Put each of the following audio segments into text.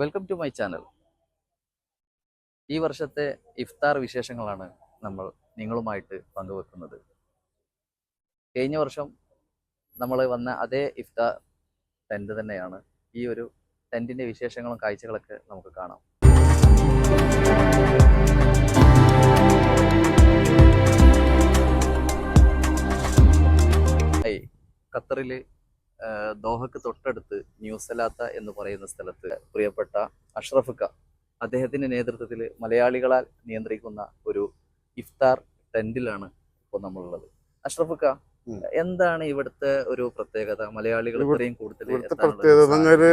Welcome to my channel. ഈ വർഷത്തെ ഇഫ്താർ വിശേഷങ്ങളാണ് നമ്മൾ നിങ്ങളുമായിട്ട് പങ്കുവെക്കുന്നത്. കഴിഞ്ഞ വർഷം നമ്മൾ വന്ന അതേ ഇഫ്താർ ടെൻറ്റ് തന്നെയാണ്. ഈ ഒരു ടെൻറ്റിൻ്റെ വിശേഷങ്ങളും കാഴ്ചകളൊക്കെ നമുക്ക് കാണാം. ഖത്തറിൽ ദോഹക്ക് തൊട്ടടുത്ത് ന്യൂസലാത്ത എന്ന് പറയുന്ന സ്ഥലത്ത് പ്രിയപ്പെട്ട അഷ്റഫുക്ക അദ്ദേഹത്തിൻ്റെ നേതൃത്വത്തിൽ മലയാളികളാൽ നിയന്ത്രിക്കുന്ന ഒരു ഇഫ്താർ ടെന്റിലാണ് ഇപ്പോൾ നമ്മളുള്ളത്. അഷ്റഫുക്ക, എന്താണ് ഇവിടുത്തെ ഒരു പ്രത്യേകത? മലയാളികൾ ഇത്രയും കൂടുതൽ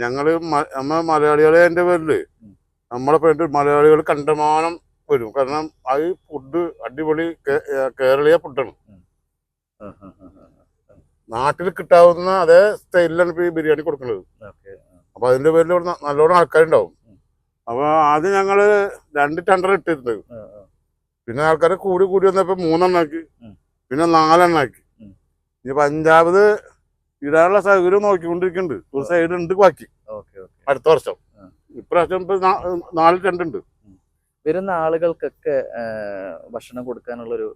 ഞങ്ങള് മലയാളികളെ എന്റെ പേരില് നമ്മളെ പേരിൽ മലയാളികൾ കണ്ടമാനം വരും. കാരണം അത് ഫുഡ് അടിപൊളി കേരളീയ ഫുഡാണ്. നാട്ടിൽ കിട്ടാവുന്ന അതേ സ്റ്റൈലിലാണ് ഇപ്പൊ ഈ ബിരിയാണി കൊടുക്കുന്നത്. അപ്പൊ അതിന്റെ പേരിൽ നല്ലോണം ആൾക്കാരുണ്ടാവും. അപ്പൊ ആദ്യം ഞങ്ങള് 2 ടെൻഡർ ഇട്ടിട്ടുണ്ട്. പിന്നെ ആൾക്കാർ കൂടി വന്നപ്പോ 3 ആക്കി, പിന്നെ 4 ആക്കി. ഇനിയിപ്പോ 5ാമത് ഇടാനുള്ള സൗകര്യം നോക്കിക്കൊണ്ടിരിക്കുന്നുണ്ട്. ഒരു സൈഡ് ഉണ്ട് ബാക്കി അടുത്ത വർഷം. ഇപ്രാവശ്യം ഇപ്പൊ 4 ടെൻഡ് ഉണ്ട്. വരുന്ന ആളുകൾക്കൊക്കെ ഭക്ഷണം കൊടുക്കാനുള്ളൊരു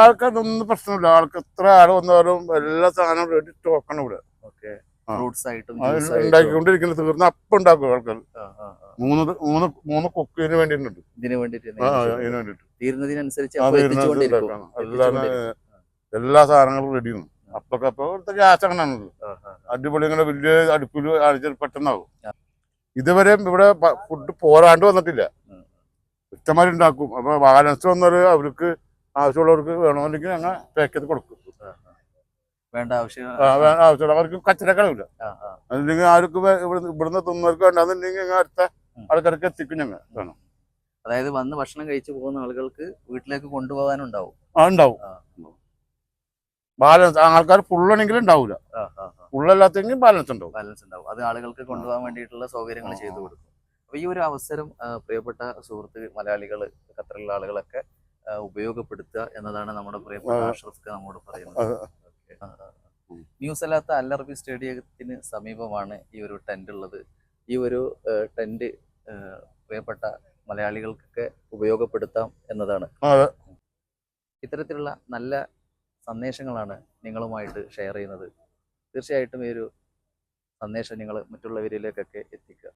ആൾക്കതൊന്നും പ്രശ്നമില്ല. ആൾക്ക് എത്ര ആള് വന്നാലും എല്ലാ സാധനവും റെഡി സ്റ്റോക്കാണ് ഇവിടെ. ഫ്രൂട്ട്സ് ആയിട്ടും ഉണ്ടാക്കിക്കൊണ്ടിരിക്കുന്നത്. തീർന്ന അപ്പം ഉണ്ടാക്കും ആൾക്കാർ. മൂന്ന് കുക്കിന് വേണ്ടിയിട്ടുണ്ട്. ഇതിന് വേണ്ടിട്ട് തീരുന്നതിനനുസരിച്ച് എല്ലാ സാധനങ്ങളും റെഡിയാണ്. അപ്പൊ ഗ്യാസ് അങ്ങനെയാണല്ലോ. അടിപൊളി ഇങ്ങനെ വലിയ അടുപ്പിൽ അടിച്ചാൽ പെട്ടെന്നാവും. ഇതുവരെ ഇവിടെ ഫുഡ് പോരാണ്ട് വന്നിട്ടില്ല. ഇഷ്ടമാരുണ്ടാക്കും. അപ്പൊ ബാലൻസ് വന്നത് അവർക്ക് ആവശ്യമുള്ളവർക്ക് വേണമെങ്കിൽ ഞങ്ങൾ പാക്ക് ചെയ്ത് കൊടുക്കും. ആവശ്യമുള്ള അവർക്ക് കച്ചവടക്കാണില്ല. അല്ലെങ്കിൽ ആർക്കും ഇവിടുന്ന് തിന്നവർക്ക് വേണ്ടാന്നുണ്ടെങ്കിൽ അടുത്ത ആൾക്കാർക്ക് എത്തിക്കും ഞങ്ങൾ വേണം. അതായത് വന്ന് ഭക്ഷണം കഴിച്ചു പോകുന്ന ആളുകൾക്ക് വീട്ടിലേക്ക് കൊണ്ടുപോകാനുണ്ടാവും. ഉണ്ടാവും. ബാലൻസ് ആൾക്കാർ ഫുള്ളാണെങ്കിൽ ഉണ്ടാവില്ല. ഫുള്ളല്ലാത്തെങ്കിൽ ബാലൻസ് ഉണ്ടാവും. അത് ആളുകൾക്ക് കൊണ്ടുപോകാൻ വേണ്ടിയിട്ടുള്ള സൗകര്യങ്ങൾ ചെയ്തു കൊടുക്കും. അപ്പൊ ഈ ഒരു അവസരം പ്രിയപ്പെട്ട സുഹൃത്ത് മലയാളികൾ, ഖത്തറിലുള്ള ആളുകളൊക്കെ ഉപയോഗപ്പെടുത്തുക എന്നതാണ് നമ്മുടെ പ്രിയപ്പെട്ട അഷ്റഫ് നമ്മോട് പറയുന്നത്. ന്യൂസലാത്ത അൽ അറബി സ്റ്റേഡിയത്തിന് സമീപമാണ് ഈ ഒരു ടെന്റ് ഉള്ളത്. ഈ ഒരു ടെന്റ് പ്രിയപ്പെട്ട മലയാളികൾക്കൊക്കെ ഉപയോഗപ്പെടുത്താം എന്നതാണ്. ഇത്തരത്തിലുള്ള നല്ല സന്ദേശങ്ങളാണ് നിങ്ങളുമായിട്ട് ഷെയർ ചെയ്യുന്നത്. തീർച്ചയായിട്ടും ഈ ഒരു സന്ദേശം നിങ്ങൾ മറ്റുള്ളവരിലേക്കൊക്കെ എത്തിക്കുക.